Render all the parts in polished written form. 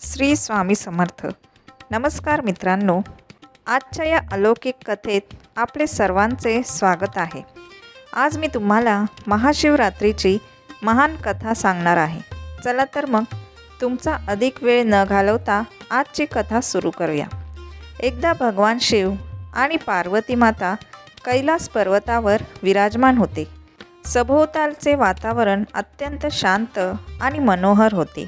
श्री स्वामी समर्थ. नमस्कार मित्रांनो, आजच्या या अलौकिक कथेत आपले सर्वांचे स्वागत आहे. आज मी तुम्हाला महाशिवरात्रीची महान कथा सांगणार आहे. चला तर मग तुमचा अधिक वेळ न घालवता आजची कथा सुरू करूया. एकदा भगवान शिव आणि पार्वती माता कैलास पर्वतावर विराजमान होते. सभोवतालचे वातावरण अत्यंत शांत आणि मनोहर होते.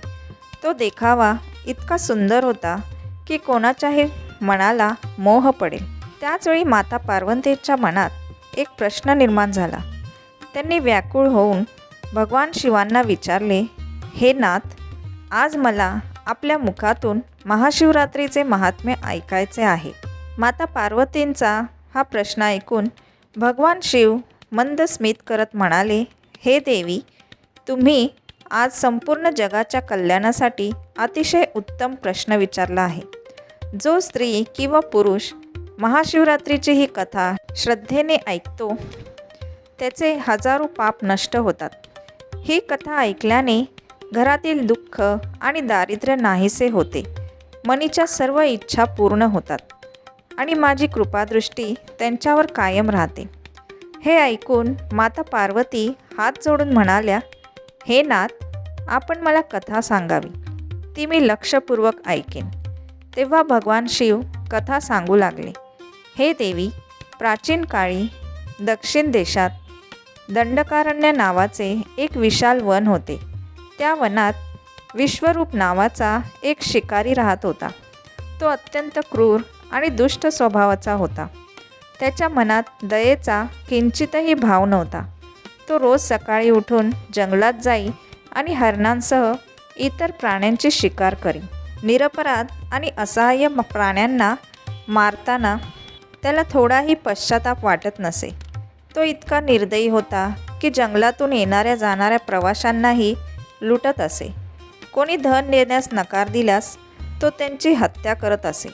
तो देखावा इतका सुंदर होता की कोणाच्याही मनाला मोह पडेल. त्याचवेळी माता पार्वतीच्या मनात एक प्रश्न निर्माण झाला. त्यांनी व्याकुळ होऊन भगवान शिवांना विचारले, हे नाथ, आज मला आपल्या मुखातून महाशिवरात्रीचे महात्म्य ऐकायचे आहे. माता पार्वतींचा हा प्रश्न ऐकून भगवान शिव मंद स्मित करत म्हणाले, हे देवी, तुम्ही आज संपूर्ण जगाच्या कल्याणासाठी अतिशय उत्तम प्रश्न विचारला आहे. जो स्त्री किंवा पुरुष महाशिवरात्रीची ही कथा श्रद्धेने ऐकतो त्याचे हजारो पाप नष्ट होतात. ही कथा ऐकल्याने घरातील दुःख आणि दारिद्र्य नाहीसे होते. मनीच्या सर्व इच्छा पूर्ण होतात आणि माझी कृपादृष्टी त्यांच्यावर कायम राहते. हे ऐकून माता पार्वती हात जोडून म्हणाल्या, हे नाथ, आपण मला कथा सांगावी, ती मी लक्षपूर्वक ऐकेन. तेव्हा भगवान शिव कथा सांगू लागले. हे देवी, प्राचीन काळी दक्षिण देशात दंडकारण्य नावाचे एक विशाल वन होते. त्या वनात विश्वरूप नावाचा एक शिकारी राहत होता. तो अत्यंत क्रूर आणि दुष्ट स्वभावाचा होता. त्याच्या मनात दयेचा किंचितही भाव नव्हता. तो रोज सकाळी उठून जंगलात जाई आणि हरणांसह इतर प्राण्यांची शिकार करी. निरपराध आणि असहाय्य प्राण्यांना मारताना त्याला थोडाही पश्चाताप वाटत नसे. तो इतका निर्दयी होता की जंगलातून येणाऱ्या जाणाऱ्या प्रवाशांनाही लुटत असे. कोणी धन देण्यास नकार दिल्यास तो त्यांची हत्या करत असे.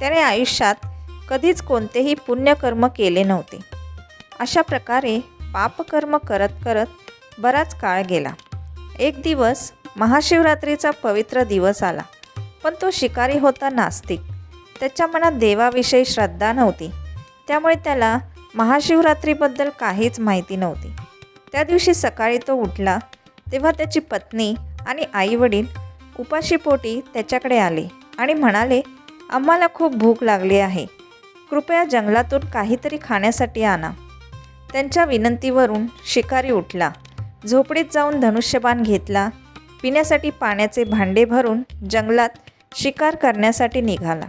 त्याने आयुष्यात कधीच कोणतेही पुण्यकर्म केले नव्हते. अशा प्रकारे पापकर्म करत करत बराच काळ गेला. एक दिवस महाशिवरात्रीचा पवित्र दिवस आला. पण तो शिकारी होता नास्तिक. त्याच्या मनात देवाविषयी श्रद्धा नव्हती. त्यामुळे त्याला महाशिवरात्रीबद्दल काहीच माहिती नव्हती. त्या दिवशी सकाळी तो उठला तेव्हा त्याची पत्नी आणि आईवडील उपाशीपोटी त्याच्याकडे आले आणि म्हणाले, आम्हाला खूप भूक लागली आहे. कृपया जंगलातून काहीतरी खाण्यासाठी आणा. त्यांच्या विनंतीवरून शिकारी उठला. झोपडीत जाऊन धनुष्यबाण घेतला. पिण्यासाठी पाण्याचे भांडे भरून जंगलात शिकार करण्यासाठी निघाला.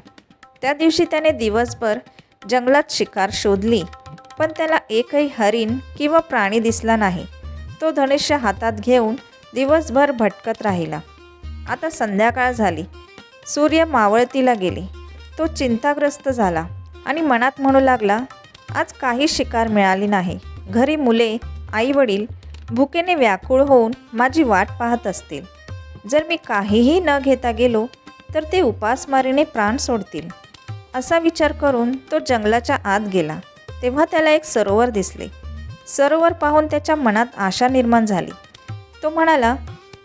त्या दिवशी त्याने दिवसभर जंगलात शिकार शोधली, पण त्याला एकही हरिण किंवा प्राणी दिसला नाही. तो धनुष्य हातात घेऊन दिवसभर भटकत राहिला. आता संध्याकाळ झाली. सूर्य मावळतीला गेले. तो चिंताग्रस्त झाला आणि मनात म्हणू लागला, आज काही शिकार मिळाली नाही. घरी मुले, आईवडील भुकेने व्याकुळ होऊन माझी वाट पाहत असतील. जर मी काहीही न घेता गेलो तर ते उपासमारीने प्राण सोडतील. असा विचार करून तो जंगलाच्या आत गेला. तेव्हा त्याला एक सरोवर दिसले. सरोवर पाहून त्याच्या मनात आशा निर्माण झाली. तो म्हणाला,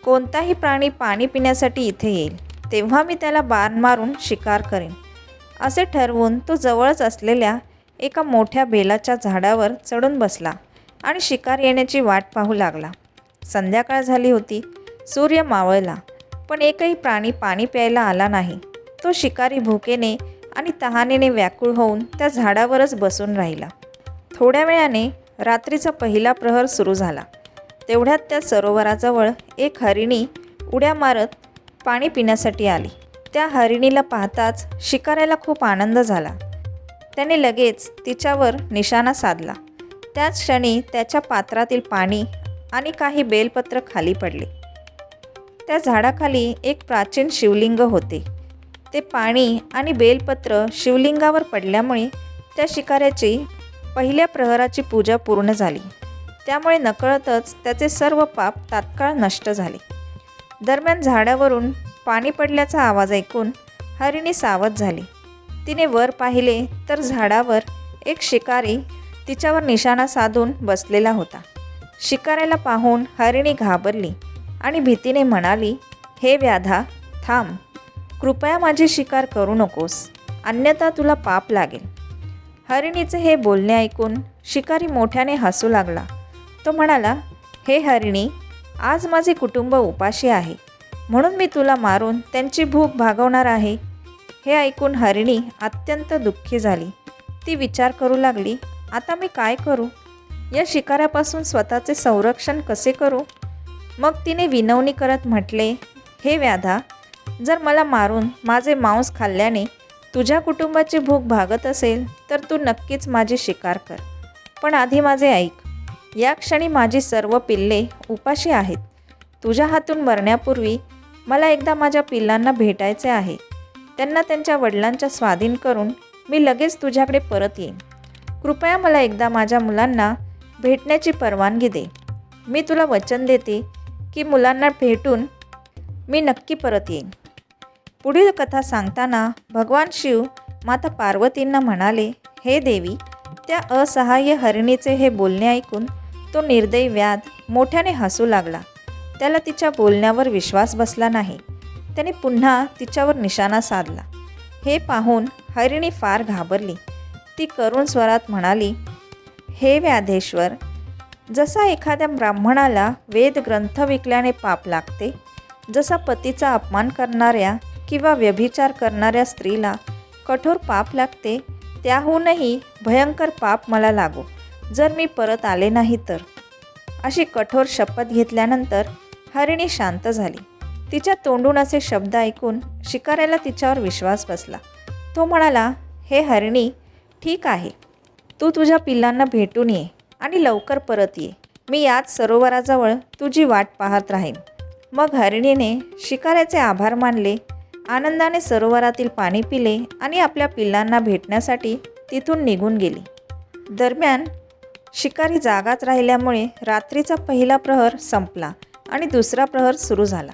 कोणताही प्राणी पाणी पिण्यासाठी इथे येईल तेव्हा मी त्याला बाण मारून शिकार करेन. असे ठरवून तो जवळच असलेल्या एका मोठ्या बेलाच्या झाडावर चढून बसला आणि शिकार येण्याची वाट पाहू लागला. संध्याकाळ झाली होती. सूर्य मावळला, पण एकही प्राणी पाणी प्यायला आला नाही. तो शिकारी भुकेने आणि तहानेने व्याकुळ होऊन त्या झाडावरच बसून राहिला. थोड्या वेळाने रात्रीचा पहिला प्रहर सुरू झाला. तेवढ्यात त्या सरोवराजवळ एक हरिणी उड्या मारत पाणी पिण्यासाठी आली. त्या हरिणीला पाहताच शिकाऱ्याला खूप आनंद झाला. त्याने लगेच तिच्यावर निशाणा साधला. त्याच क्षणी त्याच्या पात्रातील पाणी आणि काही बेलपत्र खाली पडले. त्या झाडाखाली एक प्राचीन शिवलिंग होते. ते पाणी आणि बेलपत्र शिवलिंगावर पडल्यामुळे त्या शिकाऱ्याची पहिल्या प्रहराची पूजा पूर्ण झाली. त्यामुळे नकळतच त्याचे सर्व पाप तात्काळ नष्ट झाले. दरम्यान झाडावरून पाणी पडल्याचा आवाज ऐकून हरिणी सावध झाली. तिने वर पाहिले तर झाडावर एक शिकारी तिच्यावर निशाणा साधून बसलेला होता. शिकाऱ्याला पाहून हरिणी घाबरली आणि भीतीने म्हणाली, हे व्याधा, थांब. कृपया माझी शिकार करू नकोस, अन्यथा तुला पाप लागेल. हरिणीचे हे बोलणे ऐकून शिकारी मोठ्याने हसू लागला. तो म्हणाला, हे हरिणी, आज माझे कुटुंब उपाशी आहे, म्हणून मी तुला मारून त्यांची भूक भागवणार आहे. हे ऐकून हरिणी अत्यंत दुःखी झाली. ती विचार करू लागली, आता मी काय करू? या शिकाऱ्यापासून स्वतःचे संरक्षण कसे करू? मग तिने विनवणी करत म्हटले, हे व्याधा, जर मला मारून माझे मांस खाल्ल्याने तुझ्या कुटुंबाची भूक भागत असेल तर तू नक्कीच माझी शिकार कर. पण आधी माझे ऐक. या क्षणी माझी सर्व पिल्ले उपाशी आहेत. तुझ्या हातून मरण्यापूर्वी मला एकदा माझ्या पिल्लांना भेटायचे आहे. त्यांना त्यांच्या वडिलांच्या स्वाधीन करून मी लगेच तुझ्याकडे परत येईन. कृपया मला एकदा माझ्या मुलांना भेटण्याची परवानगी दे. मी तुला वचन देते की मुलांना भेटून मी नक्की परत येईन. पुढील कथा सांगताना भगवान शिव माता पार्वतींना म्हणाले, हे देवी, त्या असहाय्य हरिणीचे हे बोलणे ऐकून तो निर्दयी व्याध मोठ्याने हसू लागला. त्याला तिच्या बोलण्यावर विश्वास बसला नाही. त्याने पुन्हा तिच्यावर निशाणा साधला. हे पाहून हरिणी फार घाबरली. ती करुण स्वरात म्हणाली, हे व्याधेश्वर, जसा एखाद्या ब्राह्मणाला वेद ग्रंथ विकल्याने पाप लागते, जसा पतीचा अपमान करणाऱ्या किंवा व्यभिचार करणाऱ्या स्त्रीला कठोर पाप लागते, त्याहूनही भयंकर पाप मला लागो जर मी परत आले नाही तर. अशी कठोर शपथ घेतल्यानंतर हरिणी शांत झाली. तिच्या तोंडून असे शब्द ऐकून शिकाऱ्याला तिच्यावर विश्वास बसला. तो म्हणाला, हे हरिणी, ठीक आहे, तू तुझ्या पिल्लांना भेटून ये आणि लवकर परत ये. मी याच सरोवराजवळ तुझी वाट पाहत राहीन. मग हरिणीने शिकाऱ्याचे आभार मानले, आनंदाने सरोवरातील पाणी पिले आणि आपल्या पिल्लांना भेटण्यासाठी तिथून निघून गेली. दरम्यान शिकारी जागाच राहिल्यामुळे रात्रीचा पहिला प्रहर संपला आणि दुसरा प्रहर सुरू झाला.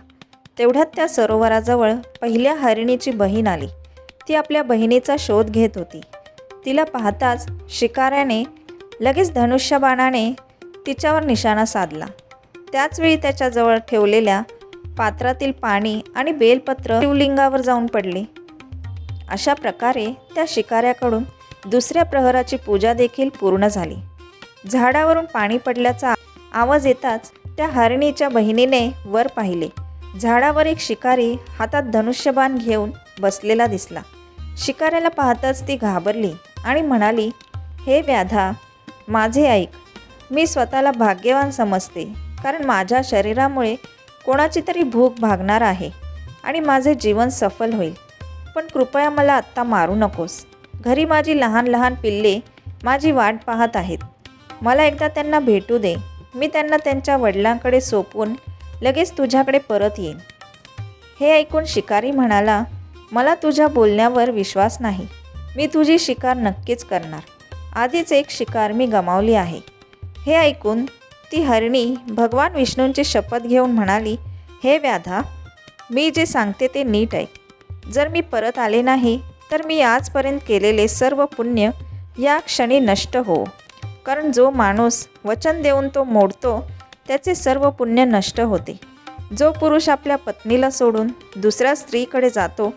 तेवढ्यात त्या सरोवराजवळ पहिल्या हरिणीची बहीण आली. ती आपल्या बहिणीचा शोध घेत होती. तिला पाहताच शिकाऱ्याने लगेच धनुष्यबाणाने तिच्यावर निशाणा साधला. त्याचवेळी त्याच्याजवळ ठेवलेल्या पात्रातील पाणी आणि बेलपत्र शिवलिंगावर जाऊन पडले. अशा प्रकारे त्या शिकाऱ्याकडून दुसऱ्या प्रहराची पूजा देखील पूर्ण झाली. झाडावरून पाणी पडल्याचा आवाज येताच त्या हरिणीच्या बहिणीने वर पाहिले. झाडावर एक शिकारी हातात धनुष्यबाण घेऊन बसलेला दिसला. शिकाऱ्याला पाहताच ती घाबरली आणि म्हणाली, हे व्याधा, माझे ऐक. मी स्वतःला भाग्यवान समजते, कारण माझ्या शरीरामुळे कोणाची तरी भूक भागणार आहे आणि माझे जीवन सफल होईल. पण कृपया मला आत्ता मारू नकोस. घरी माझी लहान लहान पिल्ले माझी वाट पाहत आहेत. मला एकदा त्यांना भेटू दे. मी त्यांना त्यांच्या वडिलांकडे सोपवून लगेच तुझ्याकडे परत येईन. हे ऐकून शिकारी म्हणाला, मला तुझ्या बोलण्यावर विश्वास नाही. मी तुझी शिकार नक्कीच करणार. आधीच एक शिकार मी गमावली आहे. हे ऐकून ती हरिणी भगवान विष्णूंची शपथ घेऊन म्हणाली, हे व्याधा, मी जे सांगते ते नीट ऐक. जर मी परत आले नाही तर मी आजपर्यंत केलेले सर्व पुण्य या क्षणी नष्ट हो. कारण जो माणूस वचन देऊन तो मोडतो त्याचे सर्व पुण्य नष्ट होते. जो पुरुष आपल्या पत्नीला सोडून दुसऱ्या स्त्रीकडे जातो,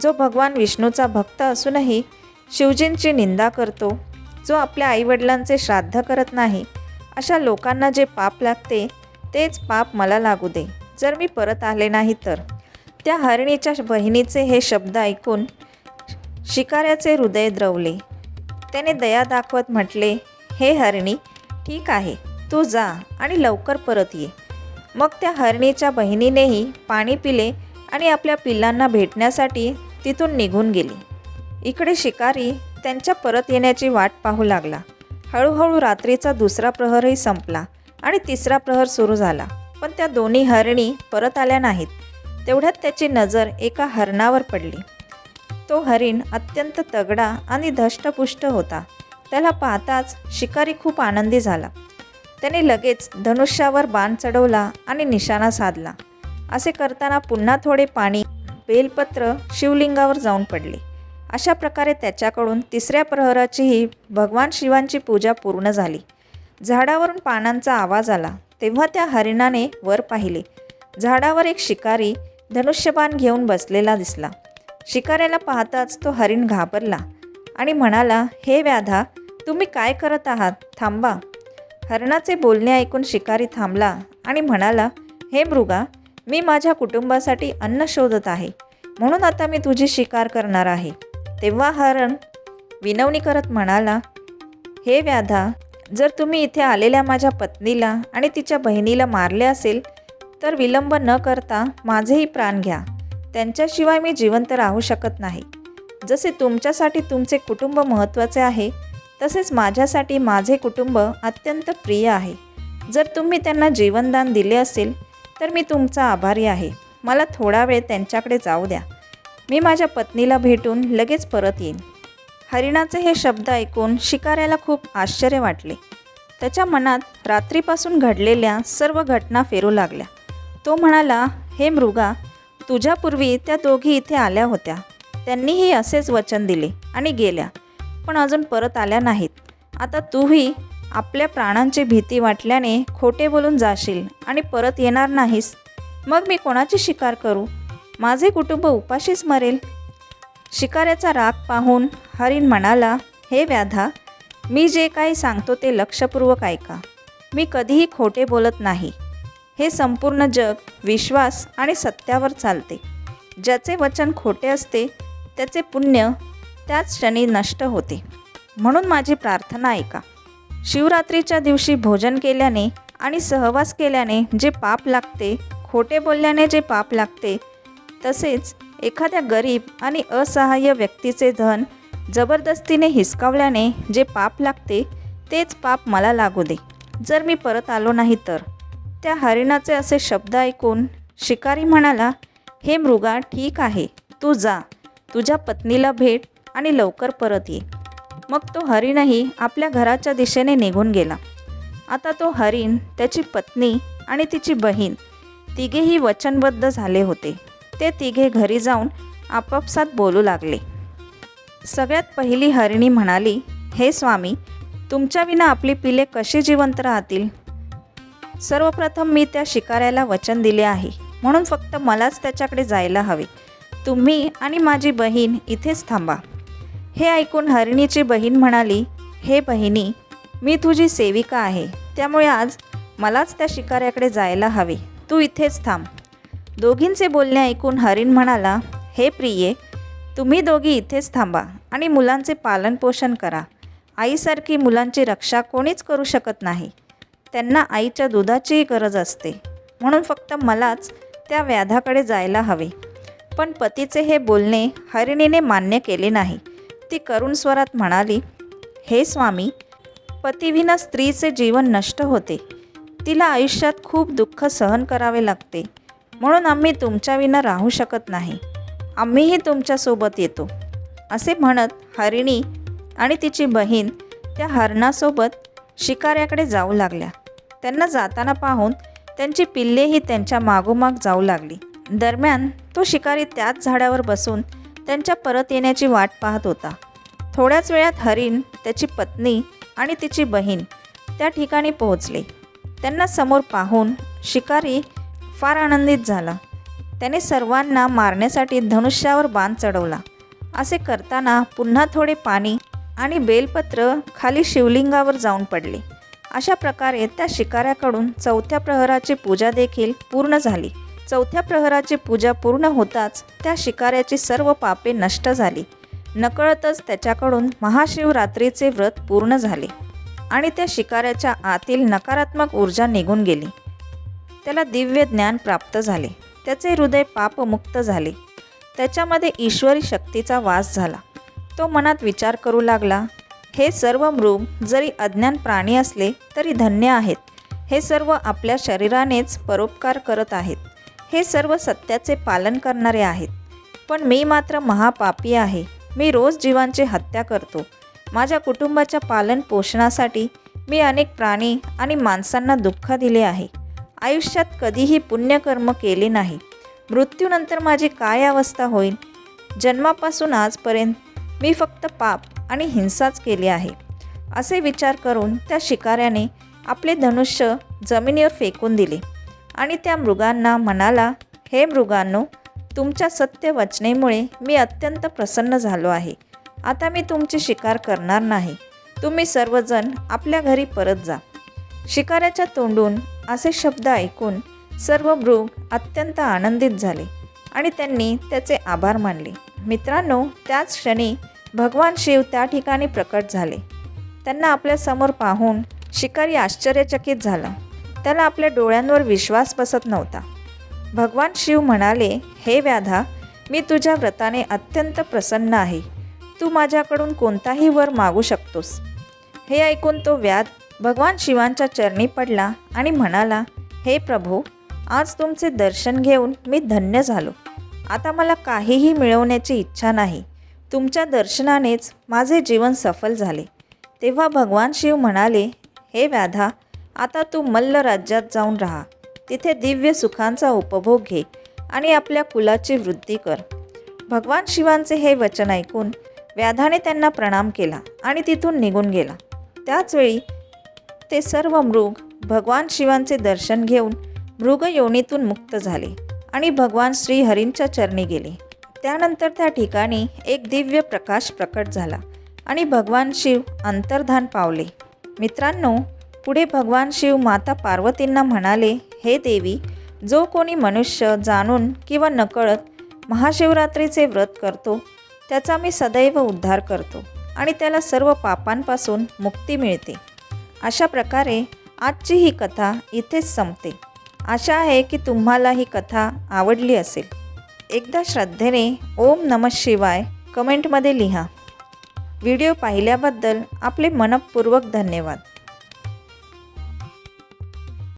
जो भगवान विष्णूचा भक्त असूनही शिवजींची निंदा करतो, जो आपल्या आईवडिलांचे श्राद्ध करत नाही, अशा लोकांना जे पाप लागते तेच पाप मला लागू दे जर मी परत आले नाही तर. त्या हरिणीच्या बहिणीचे हे शब्द ऐकून शिकाऱ्याचे हृदय द्रवले. त्याने दया दाखवत म्हटले, हे हरिणी, ठीक आहे, तू जा आणि लवकर परत ये. मग त्या हरिणीच्या बहिणीनेही पाणी पिले आणि आपल्या पिल्लांना भेटण्यासाठी तिथून निघून गेली. इकडे शिकारी त्यांच्या परत येण्याची वाट पाहू लागला. हळूहळू रात्रीचा दुसरा प्रहरही संपला आणि तिसरा प्रहर सुरू झाला. पण त्या दोन्ही हरिणी परत आल्या नाहीत. तेवढ्यात त्याची नजर एका हरणावर पडली. तो हरिण अत्यंत तगडा आणि धष्टपुष्ट होता. त्याला पाहताच शिकारी खूप आनंदी झाला. त्याने लगेच धनुष्यावर बाण चढवला आणि निशाणा साधला. असे करताना पुन्हा थोडे पाणी, बेलपत्र शिवलिंगावर जाऊन पडले. अशा प्रकारे त्याच्याकडून तिसऱ्या प्रहराचीही भगवान शिवांची पूजा पूर्ण झाली. झाडावरून पानांचा आवाज आला तेव्हा त्या हरिणाने वर पाहिले. झाडावर एक शिकारी धनुष्यबाण घेऊन बसलेला दिसला. शिकाऱ्याला पाहताच तो हरीण घाबरला आणि म्हणाला, हे व्याधा, तुम्ही काय करत आहात? थांबा. हरणाचे बोलणे ऐकून शिकारी थांबला आणि म्हणाला, हे मृगा, मी माझ्या कुटुंबासाठी अन्न शोधत आहे, म्हणून आता मी तुझी शिकार करणार आहे. तेव्हा हरण विनवणी करत म्हणाला, हे व्याधा, जर तुम्ही इथे आलेल्या माझ्या पत्नीला आणि तिच्या बहिणीला मारले असेल तर विलंब न करता माझेही प्राण घ्या. त्यांच्याशिवाय मी जिवंत राहू शकत नाही. जसे तुमच्यासाठी तुमचे कुटुंब महत्त्वाचे आहे, तसेच माझ्यासाठी माझे कुटुंब अत्यंत प्रिय आहे. जर तुम्ही त्यांना जीवनदान दिले असेल तर मी तुमचा आभारी आहे. मला थोडा वेळ त्यांच्याकडे जाऊ द्या. मी माझ्या पत्नीला भेटून लगेच परत येईन. हरिणाचे हे शब्द ऐकून शिकाऱ्याला खूप आश्चर्य वाटले. त्याच्या मनात रात्रीपासून घडलेल्या सर्व घटना फिरू लागल्या. तो म्हणाला, हे मृगा, तुझ्यापूर्वी त्या दोघी इथे आल्या होत्या. त्यांनीही असेच वचन दिले आणि गेल्या, पण अजून परत आल्या नाहीत. आता तूही आपल्या प्राणांची भीती वाटल्याने खोटे बोलून जाशील आणि परत येणार नाहीस. मग मी कोणाची शिकार करू? माझे कुटुंब उपाशीच मरेल. शिकाऱ्याचा राग पाहून हरीण म्हणाला, हे व्याधा, मी जे काही सांगतो ते लक्षपूर्वक ऐका. मी कधीही खोटे बोलत नाही. हे संपूर्ण जग विश्वास आणि सत्यावर चालते. ज्याचे वचन खोटे असते त्याचे पुण्य त्याच क्षणी नष्ट होते. म्हणून माझी प्रार्थना ऐका. शिवरात्रीच्या दिवशी भोजन केल्याने आणि सहवास केल्याने जे पाप लागते, खोटे बोलल्याने जे पाप लागते, तसेच एखाद्या गरीब आणि असहाय्य व्यक्तीचे धन जबरदस्तीने हिसकावल्याने जे पाप लागते, तेच पाप मला लागू दे, जर मी परत आलो नाही तर. त्या हरिणाचे असे शब्द ऐकून शिकारी म्हणाला, हे मृगा, ठीक आहे, तू जा, तुझ्या पत्नीला भेट आणि लवकर परत ये. मग तो हरिणही आपल्या घराच्या दिशेने निघून गेला. आता तो हरिण, त्याची पत्नी आणि तिची बहीण तिघेही वचनबद्ध झाले होते. ते तिघे घरी जाऊन आपापसात बोलू लागले. सगळ्यात पहिली हरिणी म्हणाली, हे स्वामी, तुमच्या विना आपली पिले कशी जिवंत राहतील? सर्वप्रथम मी त्या शिकाऱ्याला वचन दिले आहे, म्हणून फक्त मलाच त्याच्याकडे जायला हवे. तुम्ही आणि माझी बहीण इथेच थांबा. हे ऐकून हरिणीची बहीण म्हणाली, हे बहिणी, मी तुझी सेविका आहे, त्यामुळे आज मलाच त्या शिकाऱ्याकडे जायला हवे. तू इथेच थांब. दोघींचे बोलणे ऐकून हरिण म्हणाला, हे प्रिये, तुम्ही दोघी इथेच थांबा आणि मुलांचे पालनपोषण करा. आईसारखी मुलांची रक्षा कोणीच करू शकत नाही. त्यांना आईच्या दुधाचीही गरज असते, म्हणून फक्त मलाच त्या व्याधाकडे जायला हवे. पण पतीचे हे बोलणे हरिणीने मान्य केले नाही. ती करुण स्वरात म्हणाली, हे स्वामी, पतिविना स्त्रीचे जीवन नष्ट होते. तिला आयुष्यात खूप दुःख सहन करावे लागते, म्हणून आम्ही तुमच्याविना राहू शकत नाही. आम्हीही तुमच्यासोबत येतो. असे म्हणत हरिणी आणि तिची बहीण त्या हरणासोबत शिकाऱ्याकडे जाऊ लागल्या. त्यांना जाताना पाहून त्यांची पिल्लेही त्यांच्या मागोमाग जाऊ लागली. दरम्यान तो शिकारी त्याच झाडावर बसून त्यांच्या परत येण्याची वाट पाहत होता. थोड्याच वेळात हरिण, त्याची पत्नी आणि तिची बहीण त्या ठिकाणी पोहोचले. त्यांना समोर पाहून शिकारी फार आनंदित झाला. त्याने सर्वांना मारण्यासाठी धनुष्यावर बाण चढवला. असे करताना पुन्हा थोडे पाणी आणि बेलपत्र खाली शिवलिंगावर जाऊन पडले. अशा प्रकारे त्या शिकाऱ्याकडून चौथ्या प्रहराची पूजा देखील पूर्ण झाली. चौथ्या प्रहराची पूजा पूर्ण होताच त्या शिकाऱ्याची सर्व पापे नष्ट झाली. नकळतच त्याच्याकडून महाशिवरात्रीचे व्रत पूर्ण झाले आणि त्या शिकाऱ्याच्या आतील नकारात्मक ऊर्जा निघून गेली. त्याला दिव्य ज्ञान प्राप्त झाले. त्याचे हृदय पापमुक्त झाले. त्याच्यामध्ये ईश्वरी शक्तीचा वास झाला. तो मनात विचार करू लागला, हे सर्व मृग जरी अज्ञान प्राणी असले तरी धन्य आहेत. हे सर्व आपल्या शरीरानेच परोपकार करत आहेत. हे सर्व सत्याचे पालन करणारे आहेत. पण मी मात्र महापापी आहे. मी रोज जीवांची हत्या करतो. माझ्या कुटुंबाच्या पालन पोषणासाठी मी अनेक प्राणी आणि माणसांना दुःख दिले आहे. आयुष्यात कधीही पुण्यकर्म केले नाही. मृत्यूनंतर माझी काय अवस्था होईल? जन्मापासून आजपर्यंत मी फक्त पाप आणि हिंसाच केली आहे. असे विचार करून त्या शिकाऱ्याने आपले धनुष्य जमिनीवर फेकून दिले आणि त्या मृगांना म्हणाला, हे मृगांनो, तुमच्या सत्य वचनेमुळे मी अत्यंत प्रसन्न झालो आहे. आता मी तुमची शिकार करणार नाही. तुम्ही सर्वजण आपल्या घरी परत जा. शिकाऱ्याच्या तोंडून असे शब्द ऐकून सर्व मृग अत्यंत आनंदित झाले आणि त्यांनी त्याचे आभार मानले. मित्रांनो, त्याच क्षणी भगवान शिव त्या ठिकाणी प्रकट झाले. त्यांना आपल्यासमोर पाहून शिकारी आश्चर्यचकित झाला. त्याला आपल्या डोळ्यांवर विश्वास बसत नव्हता. भगवान शिव म्हणाले, हे व्याधा, मी तुझ्या व्रताने अत्यंत प्रसन्न आहे. तू माझ्याकडून कोणताही वर मागू शकतोस. हे ऐकून तो व्याध भगवान शिवांच्या चरणी पडला आणि म्हणाला, हे प्रभू, आज तुमचे दर्शन घेऊन मी धन्य झालो. आता मला काहीही मिळवण्याची इच्छा नाही. तुमच्या दर्शनानेच माझे जीवन सफल झाले. तेव्हा भगवान शिव म्हणाले, हे व्याधा, आता तू मल्ल राज्यात जाऊन राहा. तिथे दिव्य सुखांचा उपभोग घे आणि आपल्या कुलाची वृद्धी कर. भगवान शिवांचे हे वचन ऐकून व्याधाने त्यांना प्रणाम केला आणि तिथून निघून गेला. त्याचवेळी ते सर्व मृग भगवान शिवांचे दर्शन घेऊन मृगयोनीतून मुक्त झाले आणि भगवान श्रीहरींच्या चरणी गेले. त्यानंतर त्या ठिकाणी एक दिव्य प्रकाश प्रकट झाला आणि भगवान शिव अंतर्धान पावले. मित्रांनो, पुढे भगवान शिव माता पार्वतींना म्हणाले, हे देवी, जो कोणी मनुष्य जाणून किंवा नकळत महाशिवरात्रीचे व्रत करतो त्याचा मी सदैव उद्धार करतो आणि त्याला सर्व पापांपासून मुक्ती मिळते. अशा प्रकारे आजची ही कथा इथेच संपते. आशा आहे की तुम्हाला ही कथा आवडली असेल. एकदा श्रद्धेने ओम नमः शिवाय कमेंटमध्ये लिहा. व्हिडिओ पाहिल्याबद्दल आपले मनःपूर्वक धन्यवाद.